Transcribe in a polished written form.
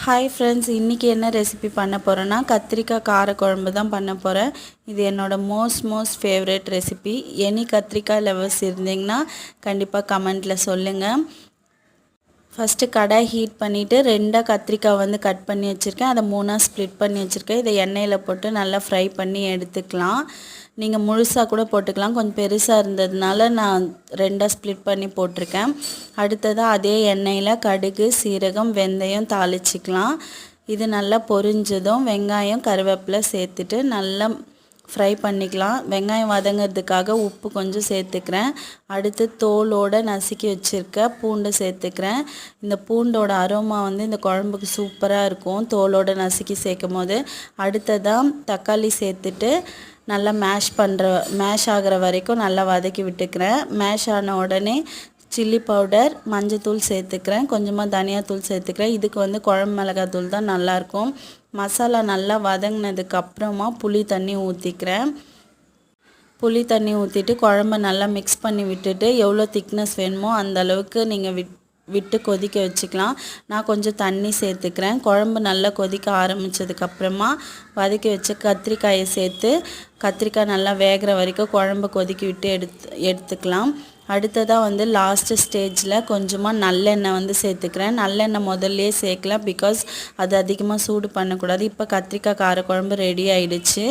Hi friends, இன்றைக்கி என்ன recipe பண்ண போகிறேன்னா கத்திரிக்காய் காரக்குழம்பு தான் பண்ண போகிறேன். இது என்னோடய மோஸ்ட் ஃபேவரட் ரெசிபி. எனி கத்திரிக்காய் லவர்ஸ் இருந்தீங்கன்னா கண்டிப்பாக கமெண்ட்டில் சொல்லுங்கள். ஃபஸ்ட்டு கடாய் ஹீட் பண்ணிவிட்டு 2 கத்திரிக்காய் வந்து கட் பண்ணி வச்சுருக்கேன். அதை 3 ஸ்ப்ளிட் பண்ணி வச்சுருக்கேன். இதை எண்ணெயில் போட்டு நல்லா ஃப்ரை பண்ணி எடுத்துக்கலாம். நீங்கள் முழுசாக கூட போட்டுக்கலாம். கொஞ்சம் பெருசாக இருந்ததுனால நான் 2 ஸ்ப்ளிட் பண்ணி போட்டிருக்கேன். அடுத்ததாக அதே எண்ணெயில் கடுகு, சீரகம், வெந்தயம் தாளிச்சிக்கலாம். இது நல்லா பொரிஞ்சதும் வெங்காயம், கருவேப்பிலை சேர்த்துட்டு நல்லா ஃப்ரை பண்ணிக்கலாம். வெங்காயம் வதங்கிறதுக்காக உப்பு கொஞ்சம் சேர்த்துக்கிறேன். அடுத்து தோலோடு நசுக்கி வச்சுருக்க பூண்டு சேர்த்துக்கிறேன். இந்த பூண்டோட அரோமா வந்து இந்த குழம்புக்கு சூப்பராக இருக்கும் தோலோடு நசுக்கி சேர்க்கும் போது. அடுத்ததாக தக்காளி சேர்த்துட்டு நல்லா மேஷ் ஆகிற வரைக்கும் நல்லா வதக்கி விட்டுக்கிறேன். மேஷ் ஆன உடனே சில்லி பவுடர், மஞ்சத்தூள் சேர்த்துக்கிறேன். கொஞ்சமாக தனியாத்தூள் சேர்த்துக்கிறேன். இதுக்கு வந்து குழம்பு மிளகாத்தூள் தான் நல்லாயிருக்கும். மசாலா நல்லா வதங்கினதுக்கப்புறமா புளி தண்ணி ஊற்றிக்கிறேன். புளி தண்ணி ஊற்றிட்டு குழம்ப நல்லா மிக்ஸ் பண்ணி விட்டுட்டு எவ்வளோ திக்னஸ் வேணுமோ அந்த அளவுக்கு நீங்கள் விட்டு கொதிக்க வச்சுக்கலாம். நான் கொஞ்சம் தண்ணி சேர்த்துக்கிறேன். குழம்பு நல்லா கொதிக்க ஆரம்பித்ததுக்கப்புறமா வதக்கி வச்சு கத்திரிக்காயை சேர்த்து கத்திரிக்காய் நல்லா வேகிற வரைக்கும் குழம்பு கொதிக்க விட்டு எடுத்துக்கலாம். அடுத்ததாக வந்து லாஸ்ட்டு ஸ்டேஜில் கொஞ்சமாக நல்லெண்ணெய் வந்து சேர்த்துக்கிறேன். நல்லெண்ணெய் முதல்லையே சேர்க்கல, பிகாஸ் அது அதிகமாக சூடு பண்ணக்கூடாது. இப்போ கத்திரிக்காய் காரக்குழம்பு ரெடி ஆகிடுச்சு.